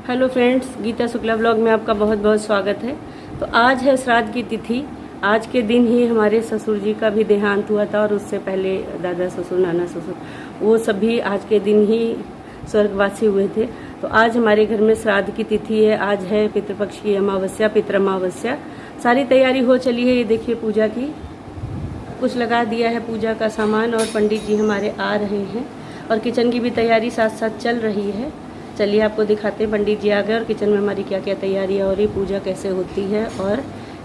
Hello friends, Geeta Shukla blog में आपका बहुत बहुत स्वागत है। तो आज है श्राद्ध की तिथि। आज के दिन ही हमारे ससुर जी का भी देहांत हुआ था और उससे पहले दादा ससुर, नाना ससुर, वो सभी आज के दिन ही स्वर्गवासी हुए थे। तो आज हमारे घर में श्राद्ध की तिथि है। आज है पितृपक्ष की अमावस्या, पितृ अमावस्या। सारी तैयारी हो चली है। ये देखिए पूजा की कुछ लगा दिया है पूजा का सामान, और पंडित जी हमारे आ रहे हैं और किचन की भी तैयारी साथ साथ चल रही है। चलिए आपको दिखाते हैं। पंडित जी आ गए और किचन में हमारी क्या क्या तैयारियाँ हो रही, पूजा कैसे होती है और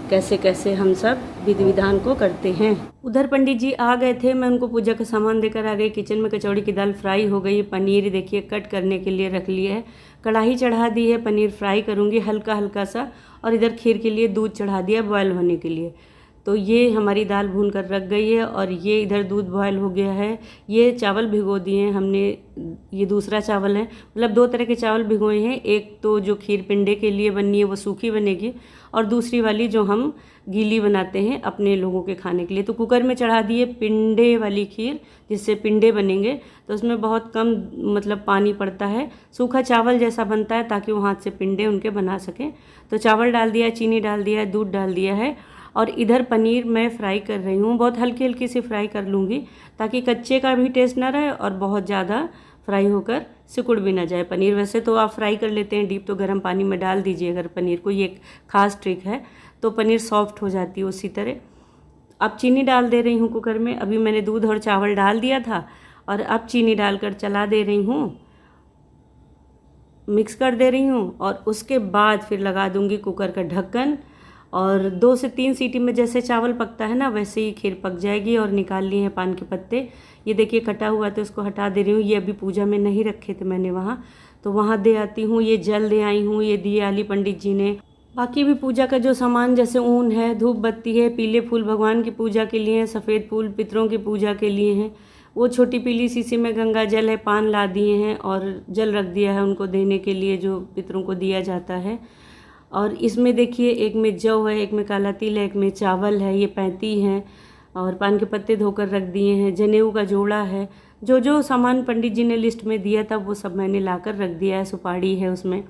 कैसे कैसे हम सब विधि विधान को करते हैं। उधर पंडित जी आ गए थे, मैं उनको पूजा का सामान देकर आ गई। किचन में कचौड़ी की दाल फ्राई हो गई। पनीर देखिए कट करने के लिए रख लिया है। कढ़ाई चढ़ा दी है, पनीर फ्राई करूँगी हल्का हल्का सा। और इधर खीर के लिए दूध चढ़ा दिया बॉयल होने के लिए। तो ये हमारी दाल भून कर रख गई है और ये इधर दूध बॉयल हो गया है। ये चावल भिगो दिए हैं हमने, ये दूसरा चावल है, मतलब दो तरह के चावल भिगोए हैं। एक तो जो खीर पिंडे के लिए बननी है वो सूखी बनेगी, और दूसरी वाली जो हम गीली बनाते हैं अपने लोगों के खाने के लिए। तो कुकर में चढ़ा दिए पिंडे वाली खीर, जिससे पिंडे बनेंगे। तो उसमें बहुत कम मतलब पानी पड़ता है, सूखा चावल जैसा बनता है, ताकि वो हाथ से पिंडे उनके बना सकें। तो चावल डाल दिया, चीनी डाल दिया है, दूध डाल दिया है। और इधर पनीर मैं फ्राई कर रही हूँ, बहुत हल्की हल्की सी फ्राई कर लूँगी, ताकि कच्चे का भी टेस्ट ना रहे और बहुत ज़्यादा फ्राई होकर सिकुड़ भी ना जाए पनीर। वैसे तो आप फ्राई कर लेते हैं डीप, तो गर्म पानी में डाल दीजिए अगर पनीर को, ये एक ख़ास ट्रिक है, तो पनीर सॉफ्ट हो जाती है उसी तरह। अब चीनी डाल दे रही हूँ कुकर में। अभी मैंने दूध और चावल डाल दिया था और अब चीनी डालकर चला दे रही हूँ, मिक्स कर दे रही हूँ। और उसके बाद फिर लगा दूँगी कुकर का ढक्कन, और 2 से 3 सीटी में जैसे चावल पकता है ना, वैसे ही खीर पक जाएगी। और निकाल लिए हैं पान के पत्ते। ये देखिए कटा हुआ तो उसको हटा दे रही हूँ। ये अभी पूजा में नहीं रखे थे मैंने वहाँ, तो वहाँ दे आती हूँ। ये जल दे आई हूँ, ये दिए आली पंडित जी ने। बाकी भी पूजा का जो सामान, जैसे ऊन है, धूप बत्ती है, पीले फूल भगवान की पूजा के लिए हैं, सफ़ेद फूल पितरों की पूजा के लिए हैं। वो छोटी पीली शीशी में गंगा जल है, पान ला दिए हैं और जल रख दिया है उनको देने के लिए, जो पितरों को दिया जाता है। और इसमें देखिए एक में जौ है, एक में काला तिल है, एक में चावल है, ये 35 हैं। और पान के पत्ते धोकर रख दिए हैं, जनेऊ का जोड़ा है। जो जो सामान पंडित जी ने लिस्ट में दिया था वो सब मैंने लाकर रख दिया है। सुपारी है उसमें,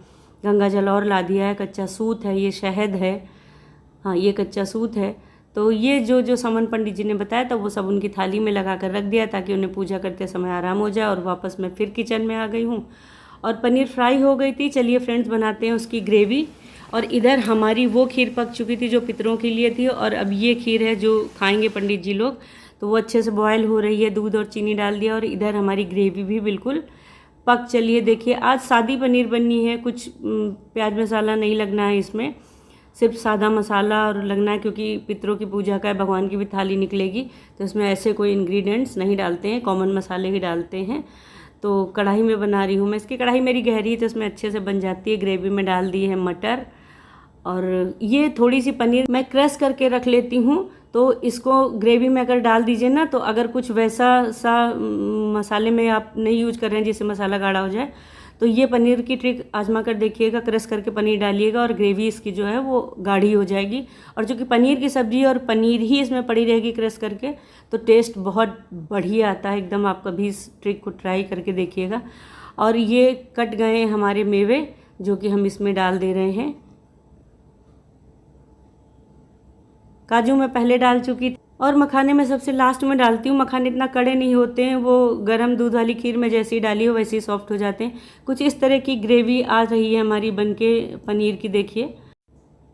गंगा जल और ला दिया है, कच्चा सूत है, ये शहद है, हाँ ये कच्चा सूत है। तो ये जो जो सामान पंडित जी ने बताया था वो सब उनकी थाली में लगा कर रख दिया, ताकि उन्हें पूजा करते समय आराम हो जाए। और वापस मैं फिर किचन में आ गई हूँ और पनीर फ्राई हो गई थी। चलिए फ्रेंड्स बनाते हैं उसकी ग्रेवी। और इधर हमारी वो खीर पक चुकी थी जो पितरों के लिए थी, और अब ये खीर है जो खाएंगे पंडित जी लोग। तो वो अच्छे से बॉयल हो रही है, दूध और चीनी डाल दिया। और इधर हमारी ग्रेवी भी बिल्कुल पक चली है। देखिए आज सादी पनीर बननी है, कुछ प्याज मसाला नहीं लगना है इसमें, सिर्फ सादा मसाला और लगना है, क्योंकि पितरों की पूजा का है, भगवान की भी थाली निकलेगी। तो इसमें ऐसे कोई इंग्रेडिएंट्स नहीं डालते हैं, कॉमन मसाले ही डालते हैं। तो कढ़ाई में बना रही हूँ मैं। इसकी कढ़ाई मेरी गहरी है तो इसमें अच्छे से बन जाती है। ग्रेवी में डाल दिए हैं मटर, और ये थोड़ी सी पनीर मैं क्रश करके रख लेती हूँ। तो इसको ग्रेवी में अगर डाल दीजिए ना, तो अगर कुछ वैसा सा मसाले में आप नहीं यूज कर रहे हैं जिससे मसाला गाढ़ा हो जाए, तो ये पनीर की ट्रिक आजमा कर देखिएगा। क्रश करके पनीर डालिएगा और ग्रेवी इसकी जो है वो गाढ़ी हो जाएगी। और जो कि पनीर की सब्ज़ी और पनीर ही इसमें पड़ी रहेगी क्रश करके, तो टेस्ट बहुत बढ़िया आता है एकदम। आप कभी इस ट्रिक को ट्राई करके देखिएगा। और ये कट गए हमारे मेवे जो कि हम इसमें डाल दे रहे हैं। काजू मैं पहले डाल चुकी थी, और मखाने मैं सबसे लास्ट में डालती हूँ। मखाने इतना कड़े नहीं होते हैं, वो गरम दूध वाली खीर में जैसे ही डाली हो वैसे ही सॉफ्ट हो जाते हैं। कुछ इस तरह की ग्रेवी आ रही है हमारी बनके पनीर की। देखिए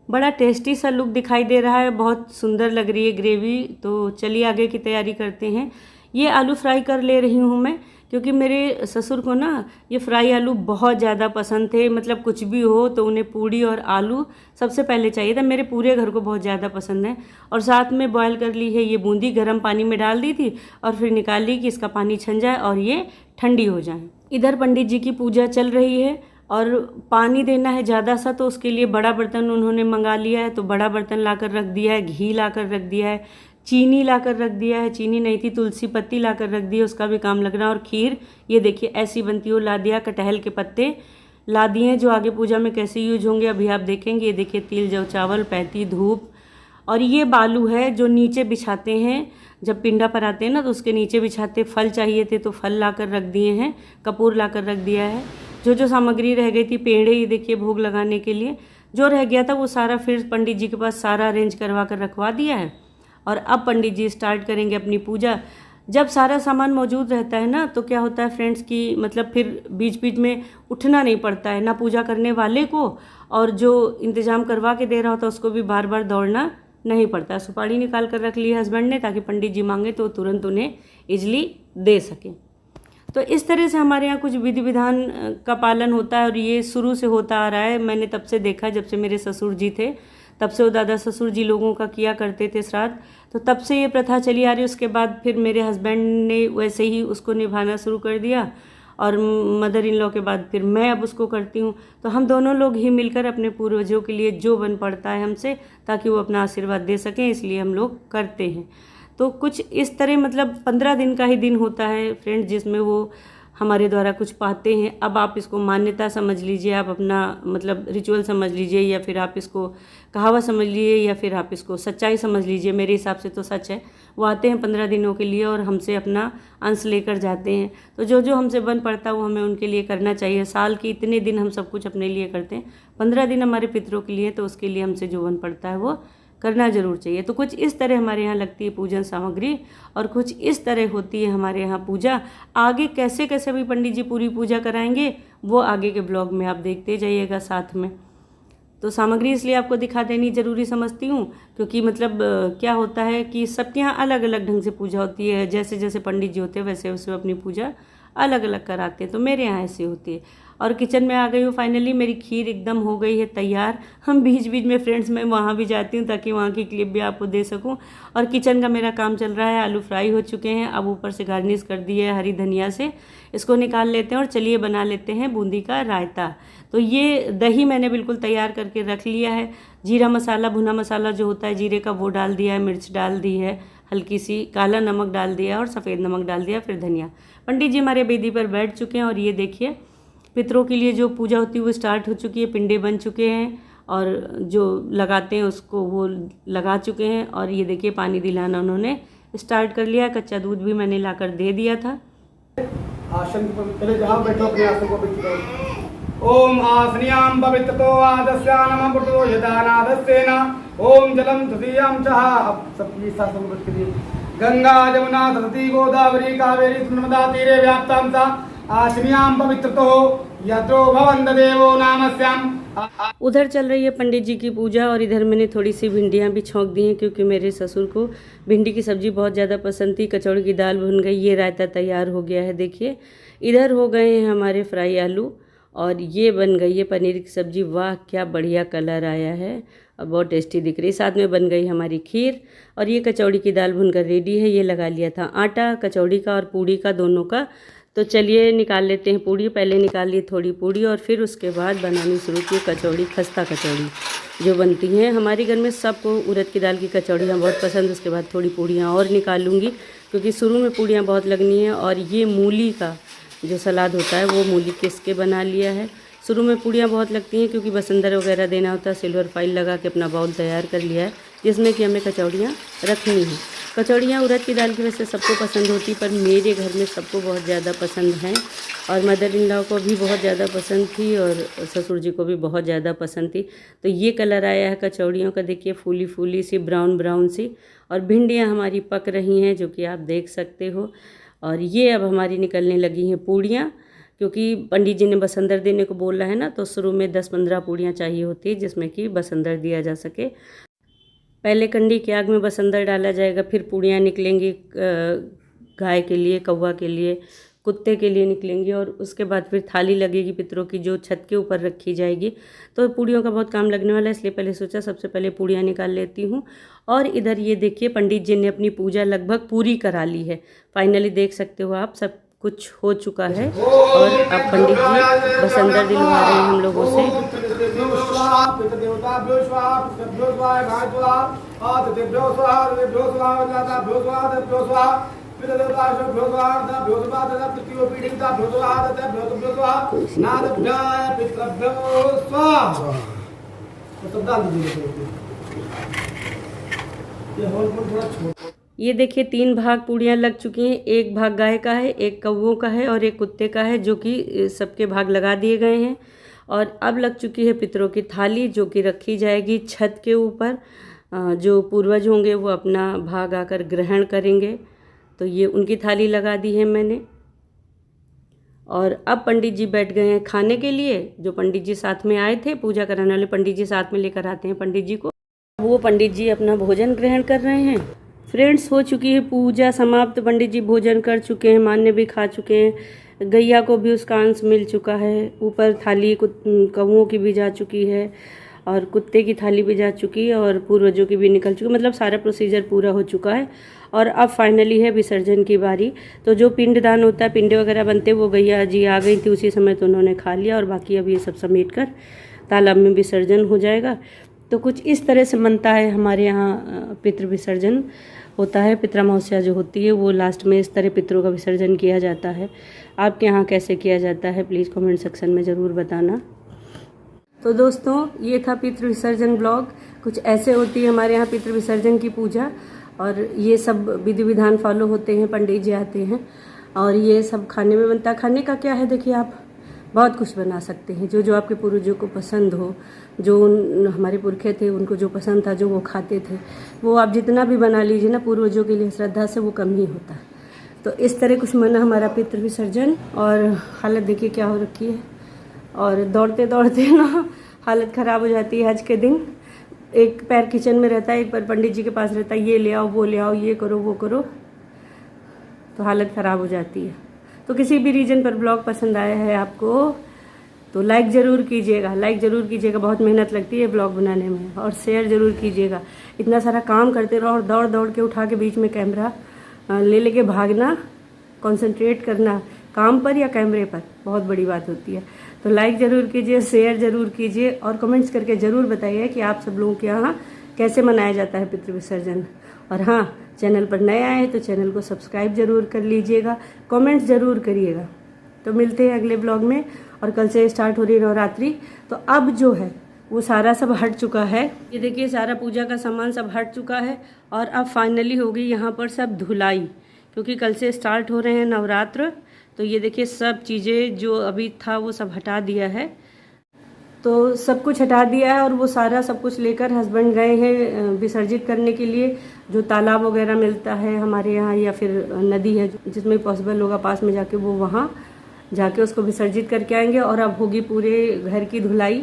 बड़ा टेस्टी सा लुक दिखाई दे रहा है, बहुत सुंदर लग रही है ग्रेवी। तो चलिए आगे की तैयारी करते हैं। ये आलू फ्राई कर ले रही हूँ मैं, क्योंकि मेरे ससुर को ना ये फ्राई आलू बहुत ज़्यादा पसंद थे। मतलब कुछ भी हो तो उन्हें पूड़ी और आलू सबसे पहले चाहिए था। मेरे पूरे घर को बहुत ज़्यादा पसंद है। और साथ में बॉयल कर ली है ये बूंदी, गर्म पानी में डाल दी थी और फिर निकाल ली कि इसका पानी छन जाए और ये ठंडी हो जाए। इधर पंडित जी की पूजा चल रही है और पानी देना है ज़्यादा सा, तो उसके लिए बड़ा बर्तन उन्होंने मंगा लिया है। तो बड़ा बर्तन ला कर रख दिया है, घी ला कर रख दिया है, चीनी लाकर रख दिया है, चीनी नहीं थी तुलसी पत्ती लाकर रख दी है, उसका भी काम लग रहा है। और खीर ये देखिए ऐसी बनती हो ला दिया, कटहल के पत्ते ला दिए हैं, जो आगे पूजा में कैसे यूज होंगे अभी आप देखेंगे। ये देखिए तिल जौ चावल, पैती, धूप, और ये बालू है जो नीचे बिछाते हैं जब पिंडा पर आते हैं ना, तो उसके नीचे बिछाते। फल चाहिए थे तो फल लाकर रख दिए हैं, कपूर लाकर रख दिया है। जो सामग्री रह गई थी, पेड़े ये देखिए भोग लगाने के लिए जो रह गया था वो सारा फिर पंडित जी के पास सारा अरेंज करवा कर रखवा दिया है। और अब पंडित जी स्टार्ट करेंगे अपनी पूजा। जब सारा सामान मौजूद रहता है ना तो क्या होता है फ्रेंड्स कि मतलब फिर बीच बीच में उठना नहीं पड़ता है, ना पूजा करने वाले को और जो इंतज़ाम करवा के दे रहा होता है उसको भी बार बार दौड़ना नहीं पड़ता। सुपारी निकाल कर रख ली हस्बैंड ने ताकि पंडित जी मांगे तो तुरंत उन्हें ईजिली दे सकें। तो इस तरह से हमारे यहाँ कुछ विधि विधान का पालन होता है और ये शुरू से होता आ रहा है। मैंने तब से देखा जब से मेरे ससुर जी थे, तब से वो दादा ससुर जी लोगों का किया करते थे श्राद्ध, तो तब से ये प्रथा चली आ रही। उसके बाद फिर मेरे हस्बैंड ने वैसे ही उसको निभाना शुरू कर दिया और मदर इन लॉ के बाद फिर मैं अब उसको करती हूँ। तो हम दोनों लोग ही मिलकर अपने पूर्वजों के लिए जो बन पड़ता है हमसे ताकि वो अपना आशीर्वाद दे सकें, इसलिए हम लोग करते हैं। तो कुछ इस तरह मतलब 15 दिन का ही दिन होता है फ्रेंड्स जिसमें वो हमारे द्वारा कुछ पाते हैं। अब आप इसको मान्यता समझ लीजिए, आप अपना मतलब रिचुअल समझ लीजिए, या फिर आप इसको कहावत समझ लीजिए, या फिर आप इसको सच्चाई समझ लीजिए। मेरे हिसाब से तो सच है। वो आते हैं 15 दिनों के लिए और हमसे अपना अंश लेकर जाते हैं। तो जो हमसे बन पड़ता है वो हमें उनके लिए करना चाहिए। साल के इतने दिन हम सब कुछ अपने लिए करते हैं, 15 दिन हमारे पितरों के लिए, तो उसके लिए हमसे जो बन पड़ता है वो करना जरूर चाहिए। तो कुछ इस तरह हमारे यहाँ लगती है पूजन सामग्री और कुछ इस तरह होती है हमारे यहाँ पूजा। आगे कैसे कैसे भी पंडित जी पूरी पूजा कराएंगे वो आगे के ब्लॉग में आप देखते जाइएगा साथ में। तो सामग्री इसलिए आपको दिखा देनी ज़रूरी समझती हूँ क्योंकि मतलब क्या होता है कि सबके यहाँ अलग अलग ढंग से पूजा होती है। जैसे जैसे पंडित जी होते हैं वैसे वैसे अपनी पूजा अलग अलग कराते हैं। तो मेरे यहाँ ऐसी होती है। और किचन में आ गई हूँ फाइनली। मेरी खीर एकदम हो गई है तैयार। हम बीच बीच में फ्रेंड्स मैं वहाँ भी जाती हूँ ताकि वहाँ की क्लिप भी आपको दे सकूँ। और किचन का मेरा काम चल रहा है। आलू फ्राई हो चुके हैं, अब ऊपर से गार्निश कर दी है हरी धनिया से। इसको निकाल लेते हैं और चलिए बना लेते हैं बूंदी का रायता। तो ये दही मैंने बिल्कुल तैयार करके रख लिया है। जीरा मसाला, भुना मसाला जो होता है जीरे का, वो डाल दिया है, मिर्च डाल दी है, हल्की सी काला नमक डाल दिया और सफ़ेद नमक डाल दिया, फिर धनिया। पंडित जी हमारे वेदी पर बैठ चुके हैं और ये देखिए पितरों के लिए जो पूजा होती है वो स्टार्ट हो चुकी है। पिंडे बन चुके हैं और जो लगाते हैं उसको वो लगा चुके हैं। और ये देखिए पानी दिलाना उन्होंने स्टार्ट कर लिया। कच्चा दूध भी मैंने लाकर दे दिया था। आसन पहले जहाँ बैठो अपने आसन को पवित्र करो। ओम आसनियाम पवित्रतो आदस्यानम पुटो यदानादस्येना ओम जलम तदीयम चहा। अब सबकी शासन को करिए। गंगा जमुना सरस्वती गोदावरी कावेरी नर्मदा तीरे व्याप्तां सा आसनियाम पवित्रतो यतो भवन्त देवो नामस्याम। उधर चल रही है पंडित जी की पूजा और इधर मैंने थोड़ी सी भिंडियाँ भी छौंक दी हैं क्योंकि मेरे ससुर को भिंडी की सब्ज़ी बहुत ज़्यादा पसंद थी। कचौड़ी की दाल भुन गई, ये रायता तैयार हो गया है। देखिए इधर हो गए हैं हमारे फ्राई आलू और ये बन गई है पनीर की सब्ज़ी। वाह क्या बढ़िया कलर आया है और बहुत टेस्टी दिख रही है। साथ में बन गई हमारी खीर और ये कचौड़ी की दाल भुनकर रेडी है। ये लगा लिया था आटा कचौड़ी का और पूड़ी का, दोनों का। तो चलिए निकाल लेते हैं पूड़ी। पहले निकाल ली थोड़ी पूड़ी और फिर उसके बाद बनानी शुरू की कचौड़ी। खस्ता कचौड़ी जो बनती हैं हमारे घर में सबको उड़द की दाल की कचौड़ियाँ बहुत पसंद। उसके बाद थोड़ी पूड़ियाँ और निकाल लूँगी क्योंकि शुरू में पूड़ियाँ बहुत लगनी है। और ये मूली का जो सलाद होता है वो मूली किस के बना लिया है। शुरू में पूड़ियाँ बहुत लगती हैं क्योंकि बसंदर वगैरह देना होता है। सिल्वर फाइल लगा के अपना बाउल तैयार कर लिया है जिसमें कि हमें कचौड़ियाँ रखनी हैं। कचौड़ियाँ उड़द की दाल की वैसे सबको पसंद होती पर मेरे घर में सबको बहुत ज़्यादा पसंद हैं और मदर इन लॉ को भी बहुत ज़्यादा पसंद थी और ससुर जी को भी बहुत ज़्यादा पसंद थी। तो ये कलर आया है कचौड़ियों का, देखिए फूली फूली सी, ब्राउन ब्राउन सी। और भिंडियाँ हमारी पक रही हैं जो कि आप देख सकते हो। और ये अब हमारी निकलने लगी हैं पूड़ियाँ क्योंकि पंडित जी ने बसंदर देने को बोला है ना, तो शुरू में 10-15 पूड़ियाँ चाहिए होती है जिसमें कि बसंदर दिया जा सके। पहले कंडी की आग में बसंदर डाला जाएगा, फिर पूड़ियाँ निकलेंगी गाय के लिए, कौवा के लिए, कुत्ते के लिए निकलेंगी और उसके बाद फिर थाली लगेगी पितरों की जो छत के ऊपर रखी जाएगी। तो पूड़ियों का बहुत काम लगने वाला है इसलिए पहले सोचा सबसे पहले पूड़ियाँ निकाल लेती हूँ। और इधर ये देखिए पंडित जी ने अपनी पूजा लगभग पूरी करा ली है। फाइनली देख सकते हो आप, सब कुछ हो चुका है और अब पंडित जी बसंदर दिलवा रहे हैं हम लोगों से। ये देखिए 3 भाग पूड़ियाँ लग चुकी हैं। एक भाग गाय का है, एक कौवों का है और एक कुत्ते का है, जो कि सबके भाग लगा दिए गए हैं। और अब लग चुकी है पितरों की थाली, जो कि रखी जाएगी छत के ऊपर। जो पूर्वज होंगे वो अपना भाग आकर ग्रहण करेंगे। तो ये उनकी थाली लगा दी है मैंने। और अब पंडित जी बैठ गए हैं खाने के लिए। जो पंडित जी साथ में आए थे, पूजा कराने वाले पंडित जी साथ में लेकर आते हैं पंडित जी को। वो पंडित जी अपना भोजन ग्रहण कर रहे हैं। फ्रेंड्स, हो चुकी है पूजा समाप्त। पंडित जी भोजन कर चुके हैं, मान्य भी खा चुके हैं, गैया को भी उसका अंश मिल चुका है। ऊपर थाली कौवों की भी जा चुकी है और कुत्ते की थाली भी जा चुकी है और पूर्वजों की भी निकल चुकी है। मतलब सारा प्रोसीजर पूरा हो चुका है और अब फाइनली है विसर्जन की बारी। तो जो पिंडदान होता है, पिंडे वगैरह बनते, वो गैया जी आ गई थी उसी समय, तो उन्होंने खा लिया और बाकी अब ये सब समेट कर तालाब में विसर्जन हो जाएगा। तो कुछ इस तरह से बनता है हमारे यहाँ पितृ विसर्जन होता है। पितृअमावस्या जो होती है वो लास्ट में इस तरह पितरों का विसर्जन किया जाता है। आपके यहाँ कैसे किया जाता है प्लीज़ कमेंट सेक्शन में ज़रूर बताना। तो दोस्तों, ये था पितृ विसर्जन ब्लॉग। कुछ ऐसे होती है हमारे यहाँ पितृ विसर्जन की पूजा और ये सब विधि विधान फॉलो होते हैं। पंडित जी आते हैं और ये सब खाने में बनता है। खाने का क्या है, देखिए आप बहुत कुछ बना सकते हैं, जो जो आपके पूर्वजों को पसंद हो, जो हमारे पुरखे थे उनको जो पसंद था, जो वो खाते थे, वो आप जितना भी बना लीजिए ना पूर्वजों के लिए श्रद्धा से, वो कम ही होता है। तो इस तरह कुछ मना हमारा पितृ विसर्जन। और हालत देखिए क्या हो रखी है। और दौड़ते दौड़ते ना हालत ख़राब हो जाती है। आज के दिन एक पैर किचन में रहता है, एक पैर पंडित जी के पास रहता है, ये ले आओ वो ले आओ, ये करो वो करो, तो हालत ख़राब हो जाती है। तो किसी भी रीजन पर ब्लॉग पसंद आया है आपको तो लाइक ज़रूर कीजिएगा, लाइक ज़रूर कीजिएगा। बहुत मेहनत लगती है ब्लॉग बनाने में। और शेयर ज़रूर कीजिएगा। इतना सारा काम करते रहो और दौड़ दौड़ के उठा के बीच में कैमरा ले लेके भागना, कंसंट्रेट करना काम पर या कैमरे पर, बहुत बड़ी बात होती है। तो लाइक ज़रूर कीजिए, शेयर ज़रूर कीजिए और कमेंट्स करके ज़रूर बताइए कि आप सब लोगों के यहाँ कैसे मनाया जाता है पितृ विसर्जन। और हाँ, चैनल पर नए आए हैं तो चैनल को सब्सक्राइब ज़रूर कर लीजिएगा, कमेंट्स ज़रूर करिएगा। तो मिलते हैं अगले ब्लॉग में। और कल से स्टार्ट हो रही नवरात्रि, तो अब जो है वो सारा सब हट चुका है। ये देखिए सारा पूजा का सामान सब हट चुका है और अब फाइनली होगी यहाँ पर सब धुलाई, क्योंकि कल से स्टार्ट हो रहे हैं नवरात्र। तो ये देखिए सब चीज़ें जो अभी था वो सब हटा दिया है। तो सब कुछ हटा दिया है और वो सारा सब कुछ लेकर हस्बैंड गए हैं विसर्जित करने के लिए। जो तालाब वगैरह मिलता है हमारे यहाँ या फिर नदी है जिसमें पॉसिबल होगा पास में जाके, वो वहाँ जाके उसको विसर्जित करके आएंगे। और अब होगी पूरे घर की धुलाई,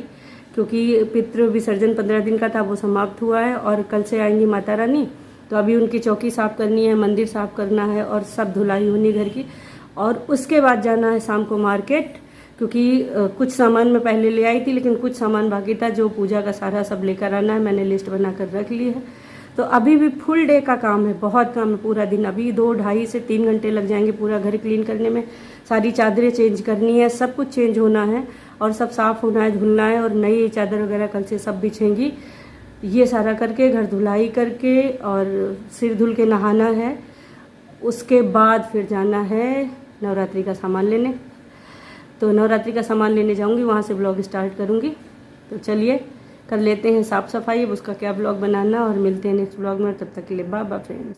क्योंकि पितृ विसर्जन 15 दिन का था वो समाप्त हुआ है और कल से आएंगी माता रानी। तो अभी उनकी चौकी साफ करनी है, मंदिर साफ करना है और सब धुलाई होनी घर की। और उसके बाद जाना है शाम को मार्केट, क्योंकि कुछ सामान मैं पहले ले आई थी लेकिन कुछ सामान बाकी था जो पूजा का सारा सब लेकर आना है। मैंने लिस्ट बना कर रख ली है। तो अभी भी फुल डे का काम है, बहुत काम है पूरा दिन। अभी 2, 2.5 से 3 घंटे लग जाएंगे पूरा घर क्लीन करने में। सारी चादरें चेंज करनी है, सब कुछ चेंज होना है और सब साफ़ होना है, धुलना है और नई चादर वगैरह कल से सब बिछेंगी। ये सारा करके घर धुलाई करके और सिर धुल के नहाना है। उसके बाद फिर जाना है नवरात्रि का सामान लेने। तो नवरात्रि का सामान लेने जाऊंगी, वहाँ से ब्लॉग स्टार्ट करूंगी। तो चलिए कर लेते हैं साफ़ सफाई, अब उसका क्या ब्लॉग बनाना और मिलते हैं नेक्स्ट ब्लॉग में। तब तक के लिए बाय बाय फ्रेंड्स।